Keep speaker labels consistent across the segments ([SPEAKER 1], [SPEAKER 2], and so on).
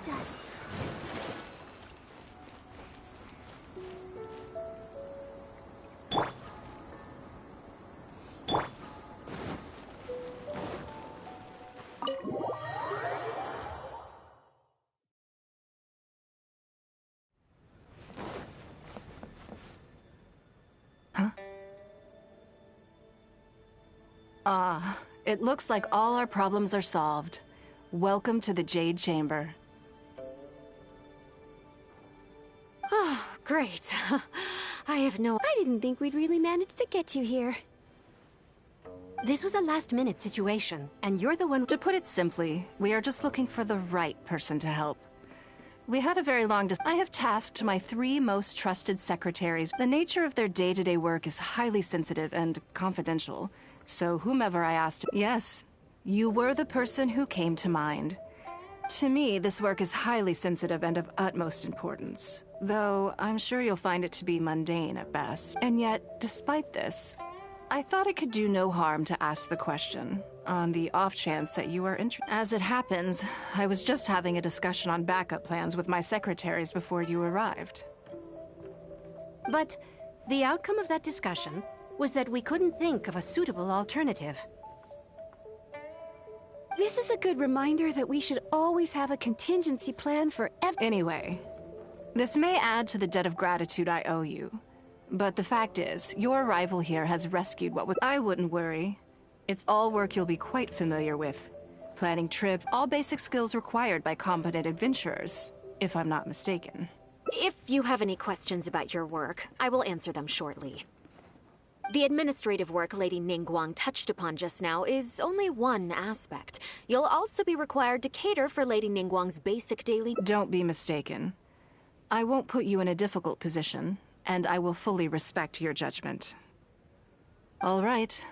[SPEAKER 1] protect us.
[SPEAKER 2] It looks like all our problems are solved. Welcome to the Jade Chamber.
[SPEAKER 3] Oh, great. I
[SPEAKER 1] didn't think we'd really manage to get you here.
[SPEAKER 3] This was a last-minute situation, and you're the one—
[SPEAKER 2] To put it simply, we are just looking for the right person to help. We had a very long I have tasked my 3 most trusted secretaries. The nature of their day-to-day work is highly sensitive and confidential. So whomever I asked— Yes, you were the person who came to mind. To me, this work is highly sensitive and of utmost importance, though I'm sure you'll find it to be mundane at best. And yet, despite this, I thought it could do no harm to ask the question, on the off chance that you are interested. As it happens, I was just having a discussion on backup plans with my secretaries before you arrived.
[SPEAKER 3] But the outcome of that discussion was that we couldn't think of a suitable alternative.
[SPEAKER 1] This is a good reminder that we should always have a contingency plan for
[SPEAKER 2] Anyway, this may add to the debt of gratitude I owe you. But the fact is, your arrival here has rescued what was— I wouldn't worry. It's all work you'll be quite familiar with. Planning trips, all basic skills required by competent adventurers, if I'm not mistaken.
[SPEAKER 3] If you have any questions about your work, I will answer them shortly. The administrative work Lady Ningguang touched upon just now is only one aspect. You'll also be required to cater for Lady Ningguang's basic daily—
[SPEAKER 2] Don't be mistaken. I won't put you in a difficult position, and I will fully respect your judgment. All right.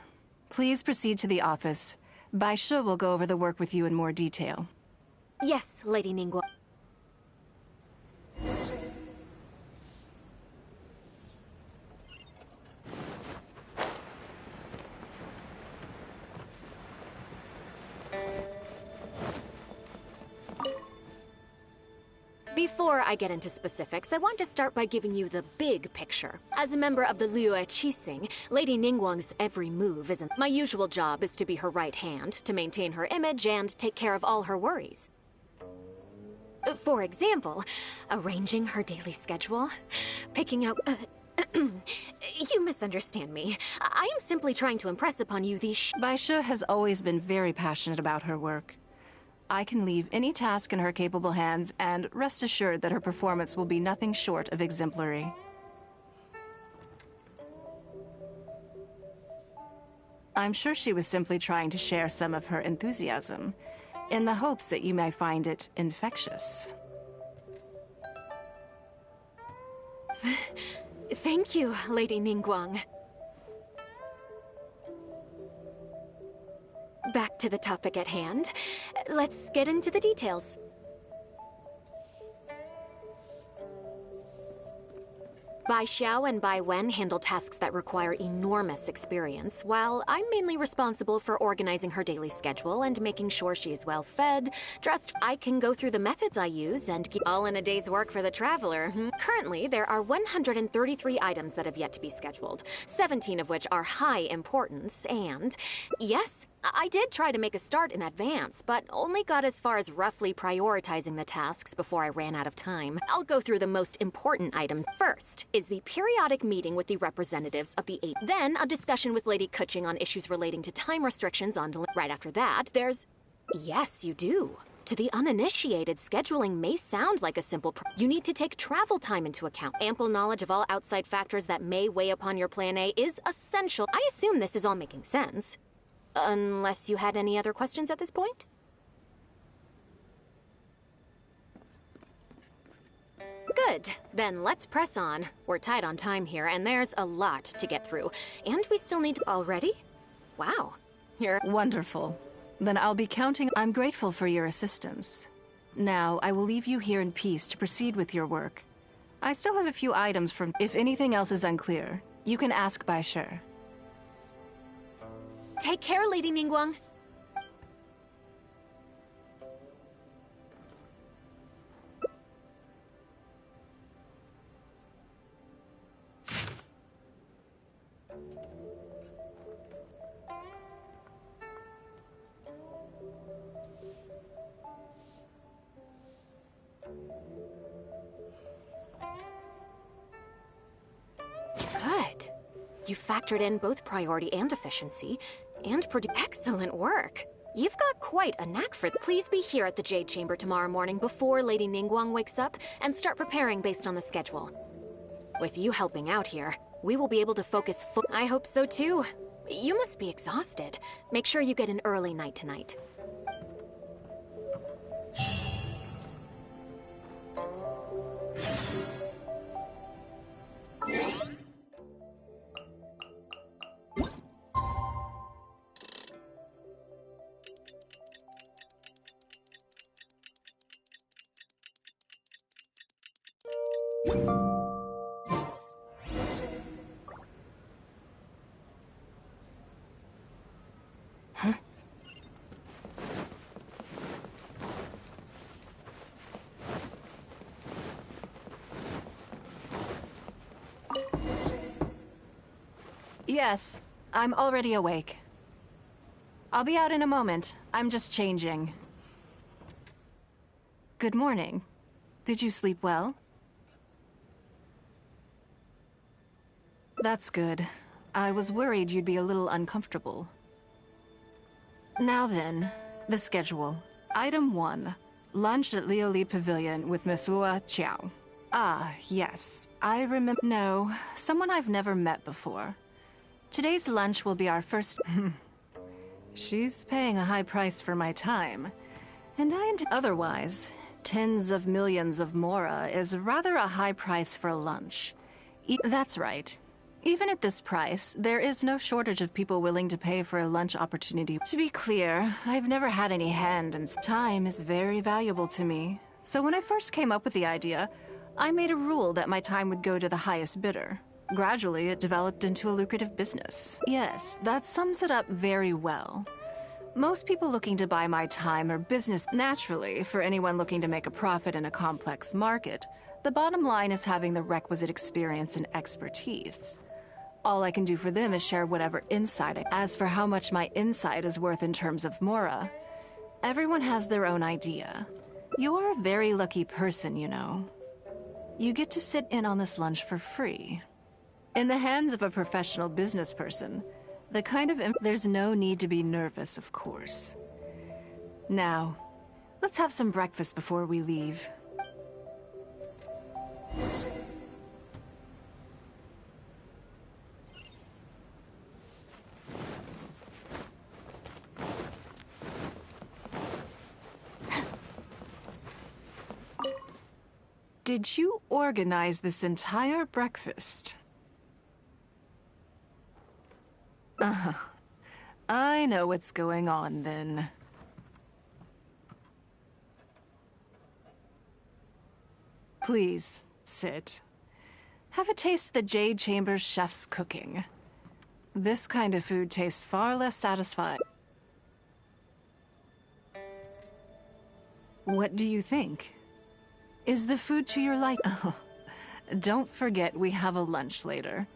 [SPEAKER 2] Please proceed to the office. Bai Shi will go over the work with you in more detail.
[SPEAKER 3] Yes, Lady Ningguang. Before I get into specifics, I want to start by giving you the big picture. As a member of the Liyue Qixing, Lady Ningguang's every move isn't— My usual job is to be her right hand, to maintain her image and take care of all her worries. For example, arranging her daily schedule, picking out— You misunderstand me. I am simply trying to impress upon you these—
[SPEAKER 2] Bai Shi has always been very passionate about her work. I can leave any task in her capable hands, and rest assured that her performance will be nothing short of exemplary. I'm sure she was simply trying to share some of her enthusiasm, in the hopes that you may find it infectious.
[SPEAKER 3] Thank you, Lady Ningguang. Back to the topic at hand. Let's get into the details. Bai Xiao and Bai Wen handle tasks that require enormous experience, while I'm mainly responsible for organizing her daily schedule and making sure she is well fed, dressed. I can go through the methods I use and keep all in a day's work for the traveler. Currently, there are 133 items that have yet to be scheduled, 17 of which are high importance, and yes, I did try to make a start in advance, but only got as far as roughly prioritizing the tasks before I ran out of time. I'll go through the most important items. First is the periodic meeting with the representatives of the 8. Then a discussion with Lady Kuching on issues relating to time restrictions on Right after that, there's— Yes, you do. To the uninitiated, scheduling may sound like a simple you need to take travel time into account. Ample knowledge of all outside factors that may weigh upon your plan A is essential. I assume this is all making sense. Unless you had any other questions at this point? Good. Then let's press on. We're tight on time here, and there's a lot to get through. And we still need to— Already? Wow. You're—
[SPEAKER 2] Wonderful. Then I'll be counting— I'm grateful for your assistance. Now, I will leave you here in peace to proceed with your work. I still have a few items from— If anything else is unclear, you can ask Bai Shi.
[SPEAKER 3] Take care, Lady Ningguang. You factored in both priority and efficiency, and produced excellent work. You've got quite a knack for it. Please be here at the Jade Chamber tomorrow morning before Lady Ningguang wakes up and start preparing based on the schedule. With you helping out here, we will be able to focus full. I hope so too. You must be exhausted. Make sure you get an early night tonight.
[SPEAKER 2] Yes, I'm already awake. I'll be out in a moment. I'm just changing. Good morning. Did you sleep well? That's good. I was worried you'd be a little uncomfortable. Now then, the schedule. Item 1. Lunch at Lioli Pavilion with Miss Lua Chiao. Ah, yes. I remember. No, someone I've never met before. Today's lunch will be our first. She's paying a high price for my time. And otherwise, tens of millions of mora is rather a high price for lunch. That's right. Even at this price, there is no shortage of people willing to pay for a lunch opportunity. To be clear, I've never had any hand, and time is very valuable to me. So when I first came up with the idea, I made a rule that my time would go to the highest bidder. Gradually, it developed into a lucrative business. Yes, that sums it up very well. Most people looking to buy my time are business. Naturally, for anyone looking to make a profit in a complex market, the bottom line is having the requisite experience and expertise. All I can do for them is share whatever insight. As for how much my insight is worth in terms of mora, everyone has their own idea. You're a very lucky person, you know. You get to sit in on this lunch for free. In the hands of a professional business person, the kind of there's no need to be nervous, of course. Now, let's have some breakfast before we leave. Did you organize this entire breakfast? I know what's going on, then. Please, sit. Have a taste of the Jade Chamber's chef's cooking. This kind of food tastes far less satisfying. What do you think? Is the food to your liking? Oh, don't forget we have a lunch later.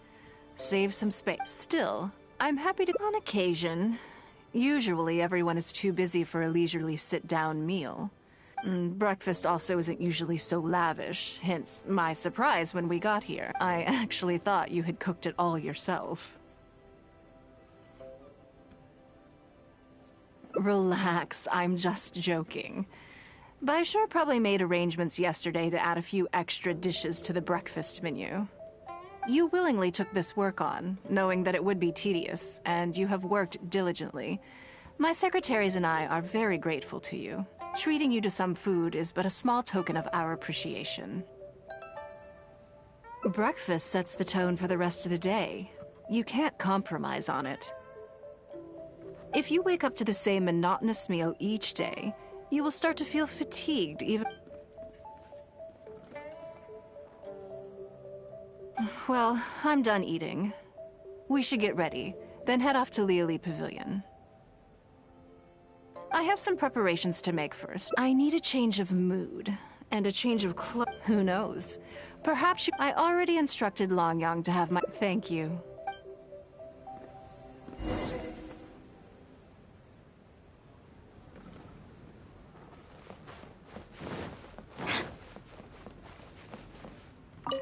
[SPEAKER 2] Save some space. Still, I'm happy to on occasion. Usually everyone is too busy for a leisurely sit-down meal. Breakfast also isn't usually so lavish, hence my surprise when we got here. I actually thought you had cooked it all yourself. Relax, I'm just joking. Baisha probably made arrangements yesterday to add a few extra dishes to the breakfast menu. You willingly took this work on, knowing that it would be tedious, and you have worked diligently. My secretaries and I are very grateful to you. Treating you to some food is but a small token of our appreciation. Breakfast sets the tone for the rest of the day. You can't compromise on it. If you wake up to the same monotonous meal each day, you will start to feel fatigued even... Well, I'm done eating. We should get ready, then head off to Lioli Pavilion. I have some preparations to make first. I need a change of mood, and a change of clothes. Who knows? Perhaps I already instructed Longyang to have my... Thank you.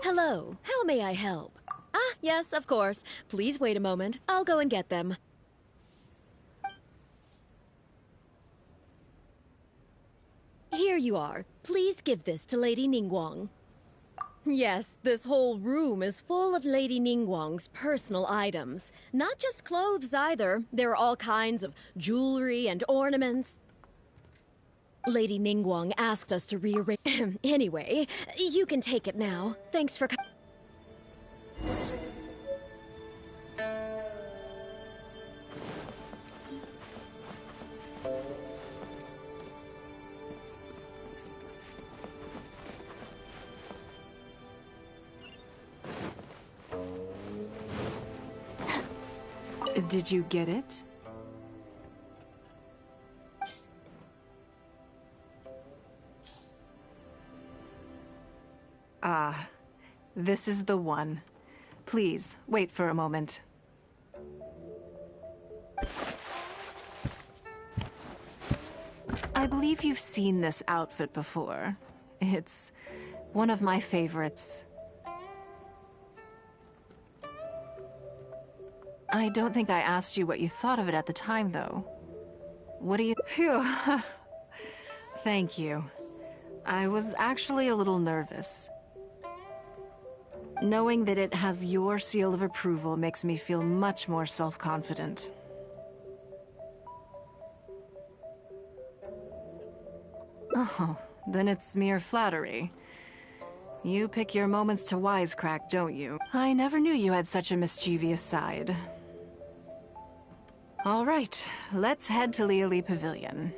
[SPEAKER 4] Hello, how may I help? Ah,
[SPEAKER 3] Yes, of course. Please wait a moment. I'll go and get them. Here you are. Please give this to Lady Ningguang. Yes, this whole room is full of Lady Ningguang's personal items. Not just clothes either. There are all kinds of jewelry and ornaments. Lady Ningguang asked us to rearrange... Anyway, you can take it now. Thanks for...
[SPEAKER 2] Did you get it? Ah, this is the one. Please, wait for a moment. I believe you've seen this outfit before. It's one of my favorites. I don't think I asked you what you thought of it at the time, though. What do you... Phew. Thank you. I was actually a little nervous. Knowing that it has your seal of approval makes me feel much more self-confident. Oh, then it's mere flattery. You pick your moments to wisecrack, don't you? I never knew you had such a mischievous side. All right, let's head to Liali Pavilion.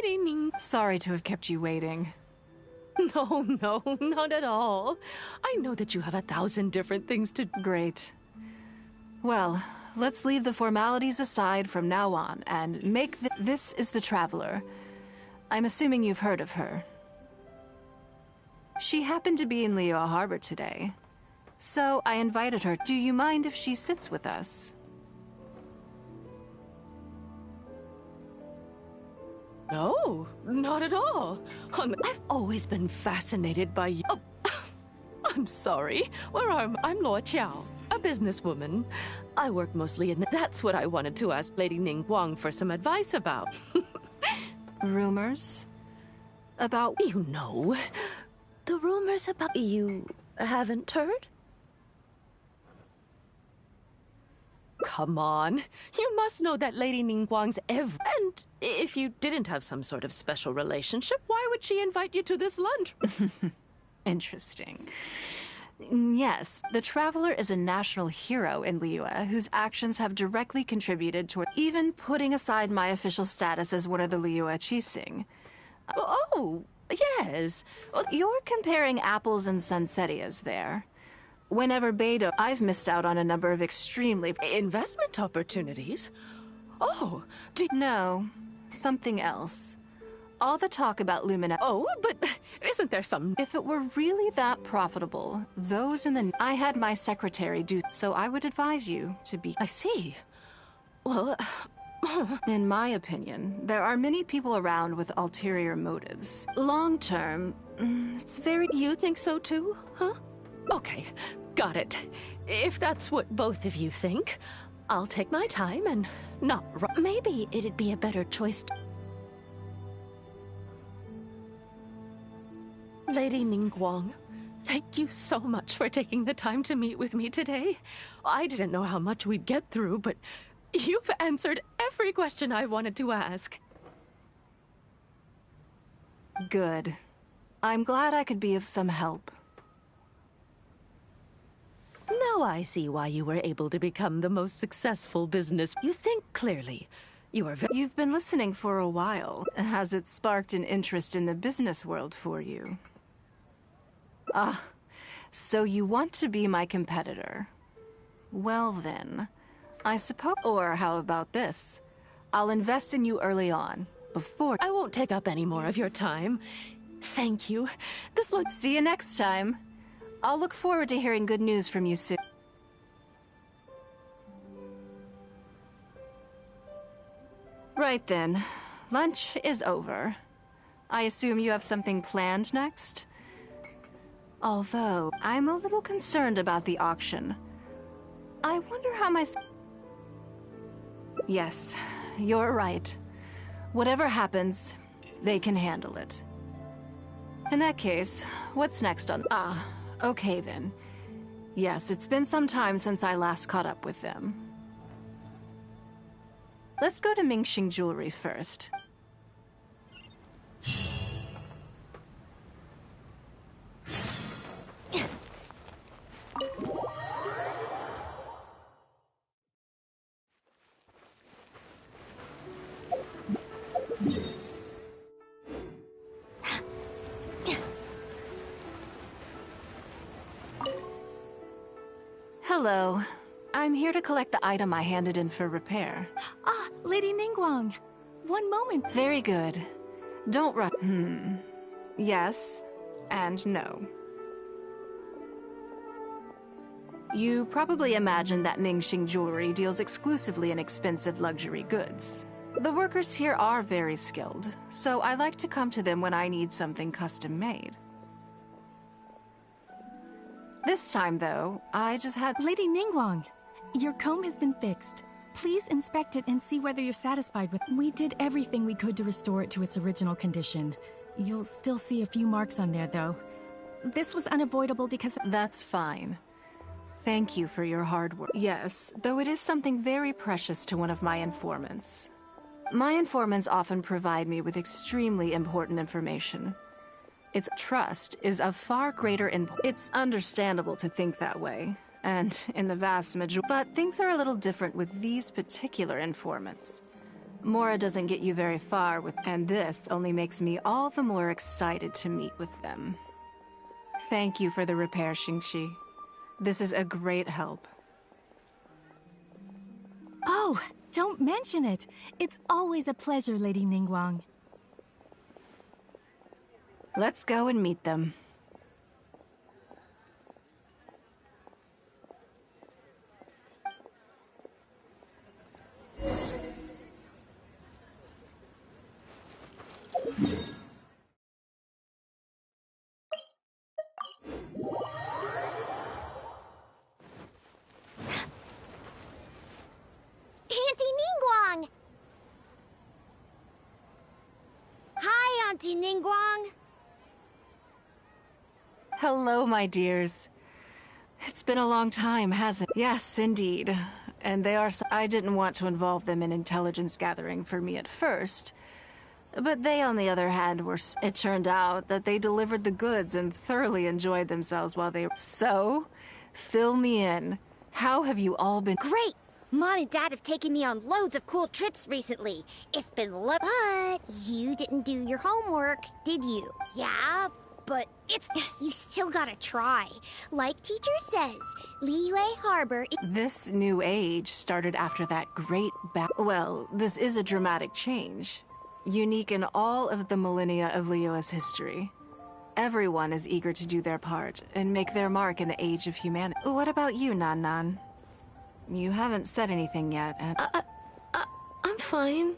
[SPEAKER 4] Lady Ning...
[SPEAKER 2] Sorry to have kept you waiting.
[SPEAKER 4] No, not at all. I know that you have 1,000 different things to...
[SPEAKER 2] Great. Well, let's leave the formalities aside from now on and make This is the Traveler. I'm assuming you've heard of her. She happened to be in Liyue Harbor today, so I invited her. Do you mind if she sits with us?
[SPEAKER 4] No, not at all. I've always been fascinated by you. Oh, I'm sorry. Where am I? I'm Luo Qiao, a businesswoman. I work mostly in... That's what I wanted to ask Lady Ningguang for some advice about.
[SPEAKER 2] Rumors? About...
[SPEAKER 4] You know, the rumors about... You haven't heard? Come on. You must know that Lady Ningguang's And if you didn't have some sort of special relationship, why would she invite you to this lunch?
[SPEAKER 2] Interesting. Yes, the Traveler is a national hero in Liyue whose actions have directly contributed toward even putting aside my official status as one of the Liyue Qixing.
[SPEAKER 4] Oh, yes. Well,
[SPEAKER 2] you're comparing apples and sunsettias there. Whenever Beidou, I've missed out on a number of extremely...
[SPEAKER 4] Investment opportunities? Oh,
[SPEAKER 2] No, something else. All the talk about Lumina...
[SPEAKER 4] Oh, but isn't there some...
[SPEAKER 2] If it were really that profitable, those in the... I had my secretary do... So I would advise you to be...
[SPEAKER 4] I see. Well,
[SPEAKER 2] In my opinion, there are many people around with ulterior motives. Long term, it's very...
[SPEAKER 4] You think so too, huh? Okay, got it. If that's what both of you think, I'll take my time and not maybe it'd be a better choice to... Lady Ningguang, thank you so much for taking the time to meet with me today. I didn't know how much we'd get through, but you've answered every question I wanted to ask.
[SPEAKER 2] Good. I'm glad I could be of some help.
[SPEAKER 4] Now I see why you were able to become the most successful business. You think clearly. You are very...
[SPEAKER 2] You've been listening for a while. Has it sparked an interest in the business world for you? Ah, so you want to be my competitor. Well then, I suppose... Or how about this? I'll invest in you early on, before...
[SPEAKER 4] I won't take up any more of your time. Thank you. This looks...
[SPEAKER 2] See you next time. I'll look forward to hearing good news from you soon. Right then. Lunch is over. I assume you have something planned next? Although, I'm a little concerned about the auction. I wonder how my... Yes, you're right. Whatever happens, they can handle it. In that case, what's next on... Okay then. Yes, it's been some time since I last caught up with them. Let's go to Mingxing Jewelry first. Hello. I'm here to collect the item I handed in for repair.
[SPEAKER 5] Ah, Lady Ningguang. One moment.
[SPEAKER 2] Very good. Don't rush. Yes and no. You probably imagine that Mingxing Jewelry deals exclusively in expensive luxury goods. The workers here are very skilled, so I like to come to them when I need something custom-made. This time, though, I just had...
[SPEAKER 5] Lady Ningguang, your comb has been fixed. Please inspect it and see whether you're satisfied with... We did everything we could to restore it to its original condition. You'll still see a few marks on there, though. This was unavoidable because...
[SPEAKER 2] That's fine. Thank you for your hard work. Yes, though it is something very precious to one of my informants. My informants often provide me with extremely important information. Its trust is of far greater importance. It's understandable to think that way, and in the vast majority. But things are a little different with these particular informants. Mora doesn't get you very far with, and this only makes me all the more excited to meet with them. Thank you for the repair, Xingqi. This is a great help.
[SPEAKER 5] Oh, don't mention it. It's always a pleasure, Lady Ningguang.
[SPEAKER 2] Let's go and meet them.
[SPEAKER 6] Auntie Ningguang! Hi, Auntie Ningguang!
[SPEAKER 2] Hello, my dears. It's been a long time, hasn't it? Yes, indeed. And they are... I didn't want to involve them in intelligence gathering for me at first. But they, on the other hand, were... It turned out that they delivered the goods and thoroughly enjoyed themselves while they... So, fill me in. How have you all been...
[SPEAKER 6] Great! Mom and Dad have taken me on loads of cool trips recently. It's been But you didn't do your homework, did you? Yeah, but it's... You still gotta try. Like teacher says, Liyue Harbor...
[SPEAKER 2] This new age started after that great Well, this is a dramatic change. Unique in all of the millennia of Liyue's history. Everyone is eager to do their part and make their mark in the age of humanity. What about you, Nan Nan? You haven't said anything yet, and...
[SPEAKER 4] I'm fine.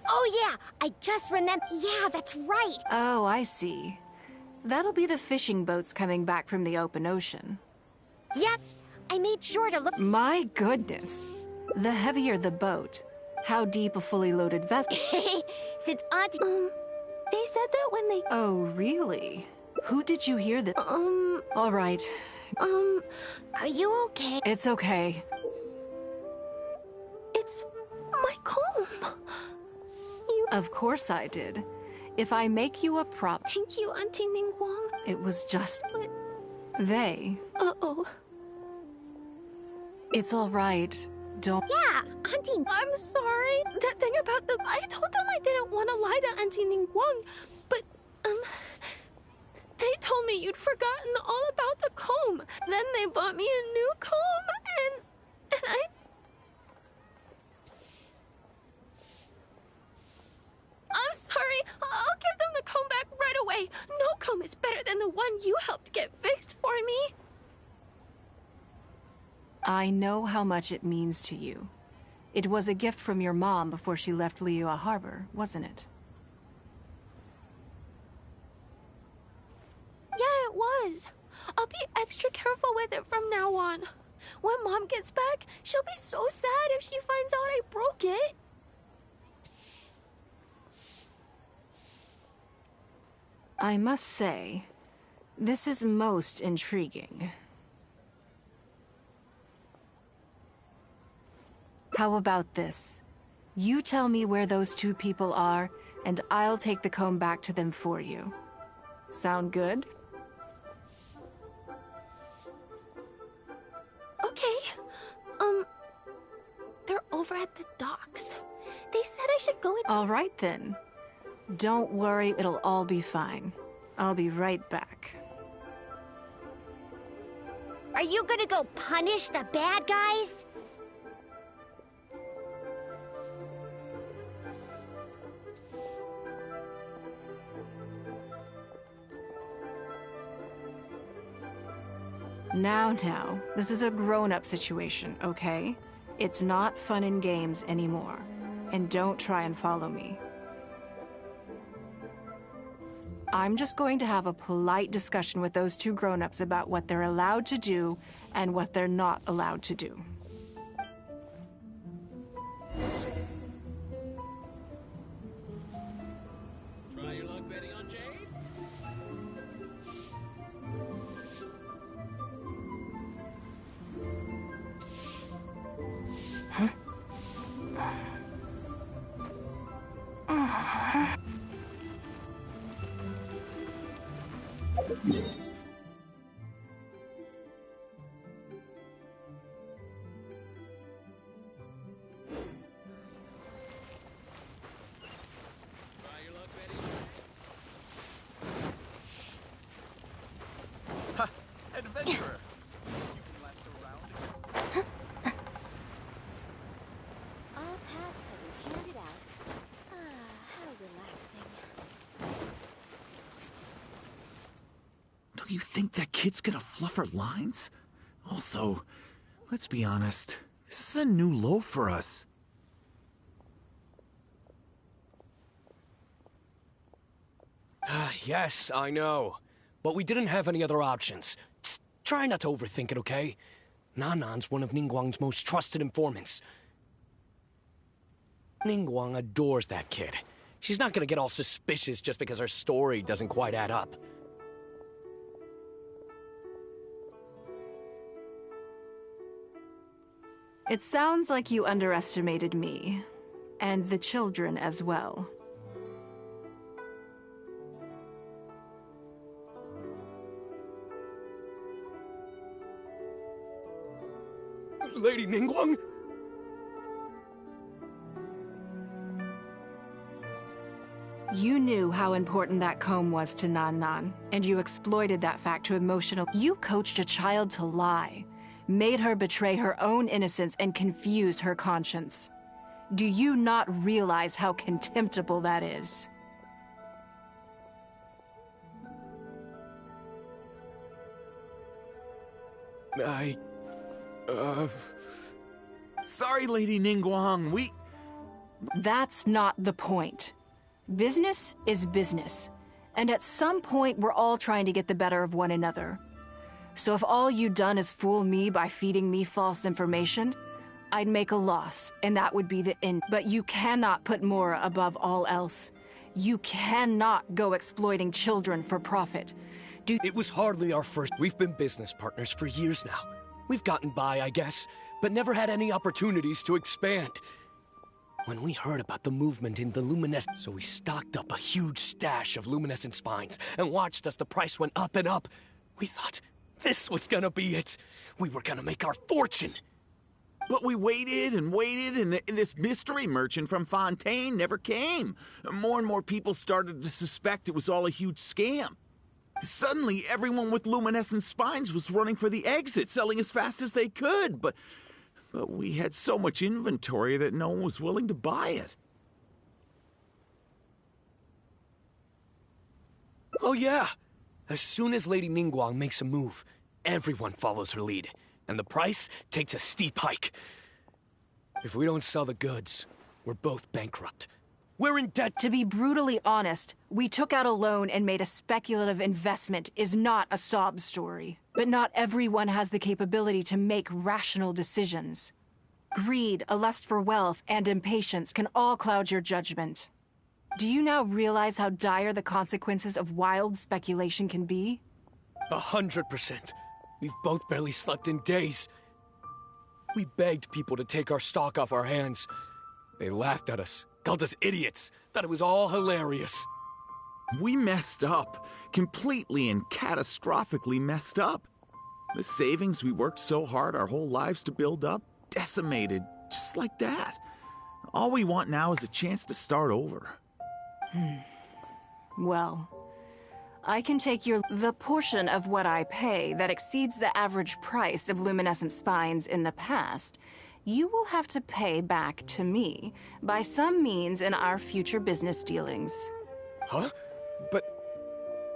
[SPEAKER 6] Oh yeah, I just remember. Yeah, that's right.
[SPEAKER 2] Oh, I see. That'll be the fishing boats coming back from the open ocean.
[SPEAKER 6] Yep, I made sure to look.
[SPEAKER 2] My goodness. The heavier the boat, how deep a fully loaded vessel.
[SPEAKER 6] Since Auntie.
[SPEAKER 4] They said that when they...
[SPEAKER 2] Oh, really? Who did you hear this? All right.
[SPEAKER 6] Are you okay?
[SPEAKER 2] It's okay.
[SPEAKER 4] It's my comb. You...
[SPEAKER 2] Of course I did. If I make you a prop...
[SPEAKER 4] Thank you, Auntie Ningguang.
[SPEAKER 2] It was just...
[SPEAKER 4] But...
[SPEAKER 2] They.
[SPEAKER 4] Uh-oh.
[SPEAKER 2] It's all right. Don't...
[SPEAKER 6] Yeah, Auntie.
[SPEAKER 4] I'm sorry. That thing about the... I told them I didn't want to lie to Auntie Ningguang, but, they told me you'd forgotten all about the comb. Then they bought me a new comb, and I... I'm sorry. I'll give them the comb back right away. No comb is better than the one you helped get fixed for me.
[SPEAKER 2] I know how much it means to you. It was a gift from your mom before she left Liyue Harbor, wasn't it?
[SPEAKER 4] Yeah, it was. I'll be extra careful with it from now on. When Mom gets back, she'll be so sad if she finds out I broke it.
[SPEAKER 2] I must say, this is most intriguing. How about this? You tell me where those two people are, and I'll take the comb back to them for you. Sound good?
[SPEAKER 4] Okay. They're over at the docks. They said I should go in...
[SPEAKER 2] All right then. Don't worry, it'll all be fine. I'll be right back.
[SPEAKER 6] Are you gonna go punish the bad guys?
[SPEAKER 2] Now, this is a grown-up situation, okay? It's not fun and games anymore. And don't try and follow me. I'm just going to have a polite discussion with those two grown-ups about what they're allowed to do and what they're not allowed to do.
[SPEAKER 7] Try your luck betting on Jade?
[SPEAKER 8] Adventurer! You can last around against...
[SPEAKER 3] All tasks have been handed out. How relaxing.
[SPEAKER 8] Do you think that kid's gonna fluff her lines? Also, let's be honest, this is a new low for us.
[SPEAKER 7] Yes, I know. But we didn't have any other options. Just try not to overthink it, okay? Nanan's one of Ningguang's most trusted informants. Ningguang adores that kid. She's not gonna get all suspicious just because her story doesn't quite add up.
[SPEAKER 2] It sounds like you underestimated me. And the children as well.
[SPEAKER 7] Lady Ningguang?
[SPEAKER 2] You knew how important that comb was to Nan, and you exploited that fact to emotional... You coached a child to lie, made her betray her own innocence and confuse her conscience. Do you not realize how contemptible that is?
[SPEAKER 8] Sorry, Lady Ningguang,
[SPEAKER 2] That's not the point. Business is business. And at some point, we're all trying to get the better of one another. So if all you've done is fool me by feeding me false information, I'd make a loss, and that would be the end. But you cannot put Mora above all else. You cannot go exploiting children for profit.
[SPEAKER 7] It was hardly our first. We've been business partners for years now. We've gotten by, I guess, but never had any opportunities to expand. When we heard about the movement in the luminescent, so we stocked up a huge stash of luminescent spines and watched as the price went up and up. We thought this was gonna be it. We were gonna make our fortune.
[SPEAKER 8] But we waited and waited, and this mystery merchant from Fontaine never came. More and more people started to suspect it was all a huge scam. Suddenly, everyone with luminescent spines was running for the exit, selling as fast as they could, but we had so much inventory that no one was willing to buy it.
[SPEAKER 7] Oh yeah! As soon as Lady Ningguang makes a move, everyone follows her lead, and the price takes a steep hike. If we don't sell the goods, we're both bankrupt. We're in debt.
[SPEAKER 2] To be brutally honest, we took out a loan and made a speculative investment is not a sob story. But not everyone has the capability to make rational decisions. Greed, a lust for wealth, and impatience can all cloud your judgment. Do you now realize how dire the consequences of wild speculation can be?
[SPEAKER 7] 100%. We've both barely slept in days. We begged people to take our stock off our hands. They laughed at us, called us idiots, thought it was all hilarious.
[SPEAKER 8] We messed up. Completely and catastrophically messed up. The savings we worked so hard our whole lives to build up, decimated, just like that. All we want now is a chance to start over.
[SPEAKER 2] Well, I can take the portion of what I pay that exceeds the average price of luminescent spines in the past. You will have to pay back to me by some means in our future business dealings.
[SPEAKER 7] Huh?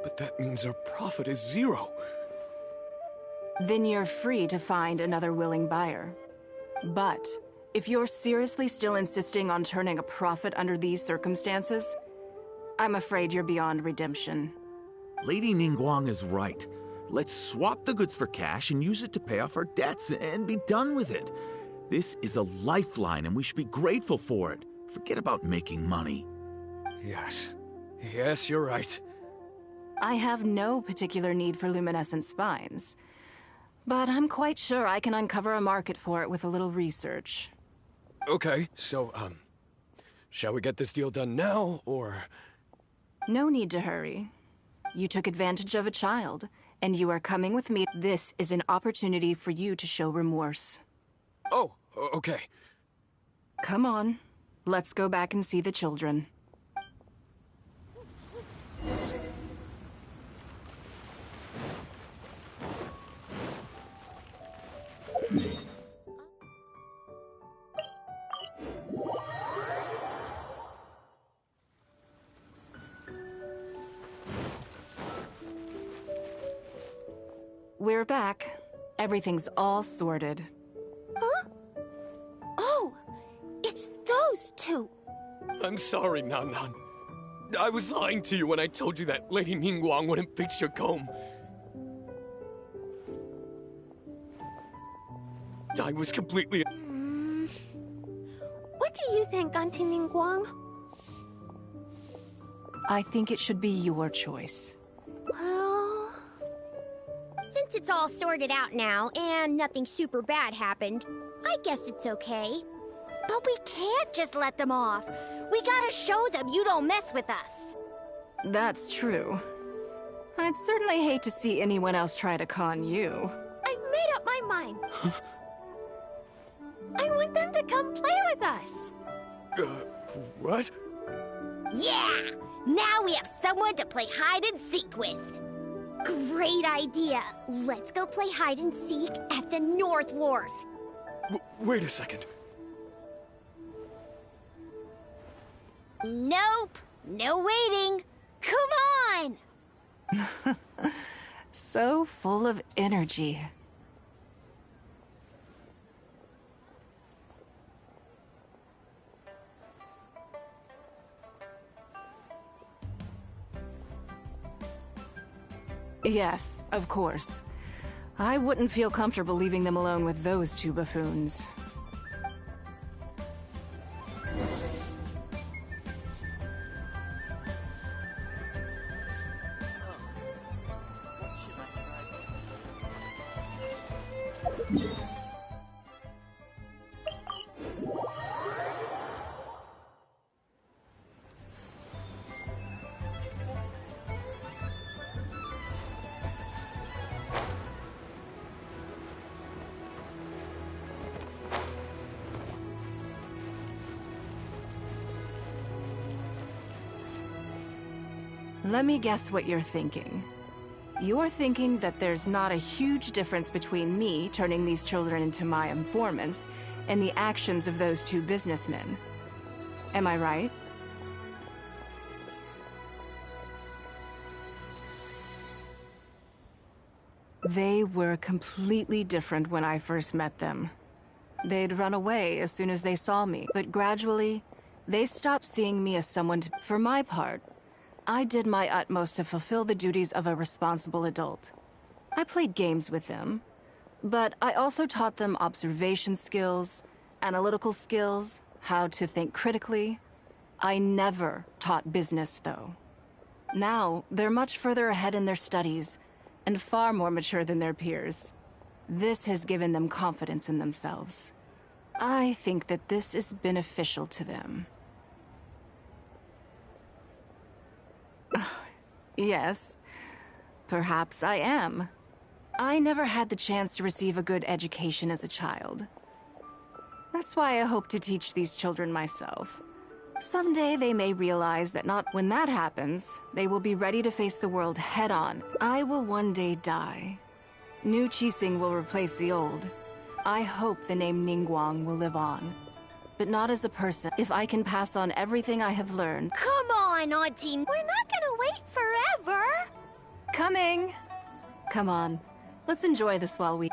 [SPEAKER 7] But that means our profit is zero.
[SPEAKER 2] Then you're free to find another willing buyer. But if you're seriously still insisting on turning a profit under these circumstances, I'm afraid you're beyond redemption.
[SPEAKER 8] Lady Ningguang is right. Let's swap the goods for cash and use it to pay off our debts and be done with it. This is a lifeline and we should be grateful for it. Forget about making money.
[SPEAKER 7] Yes. Yes, you're right.
[SPEAKER 2] I have no particular need for luminescent spines, but I'm quite sure I can uncover a market for it with a little research.
[SPEAKER 7] Okay, so, shall we get this deal done now, or...?
[SPEAKER 2] No need to hurry. You took advantage of a child, and you are coming with me. This is an opportunity for you to show remorse.
[SPEAKER 7] Oh, okay.
[SPEAKER 2] Come on, let's go back and see the children. We're back. Everything's all sorted.
[SPEAKER 6] Huh? Oh, it's those two.
[SPEAKER 7] I'm sorry, Nan Nan. I was lying to you when I told you that Lady Ningguang wouldn't fix your comb. I was completely...
[SPEAKER 6] What do you think, Auntie Ningguang?
[SPEAKER 2] I think it should be your choice.
[SPEAKER 6] Well... Since it's all sorted out now, and nothing super bad happened, I guess it's okay. But we can't just let them off. We gotta show them you don't mess with us.
[SPEAKER 2] That's true. I'd certainly hate to see anyone else try to con you.
[SPEAKER 6] I've made up my mind. I want them to come play with us.
[SPEAKER 7] What?
[SPEAKER 6] Yeah! Now we have someone to play hide and seek with. Great idea. Let's go play hide and seek at the North Wharf.
[SPEAKER 7] Wait a second.
[SPEAKER 6] Nope. No waiting. Come on!
[SPEAKER 2] So full of energy. Yes, of course. I wouldn't feel comfortable leaving them alone with those two buffoons. Let me guess what you're thinking. You're thinking that there's not a huge difference between me turning these children into my informants and the actions of those two businessmen. Am I right? They were completely different when I first met them. They'd run away as soon as they saw me, but gradually, they stopped seeing me as someone to... For my part, I did my utmost to fulfill the duties of a responsible adult. I played games with them, but I also taught them observation skills, analytical skills, how to think critically. I never taught business, though. Now, they're much further ahead in their studies, and far more mature than their peers. This has given them confidence in themselves. I think that this is beneficial to them. Yes, perhaps I am. I never had the chance to receive a good education as a child. That's why I hope to teach these children myself. Someday they may realize that not when that happens, they will be ready to face the world head-on. I will one day die. New Qixing will replace the old. I hope the name Ningguang will live on. But not as a person. If I can pass on everything I have learned...
[SPEAKER 6] Come on, Auntie! We're not gonna wait forever!
[SPEAKER 2] Coming! Come on, let's enjoy this while we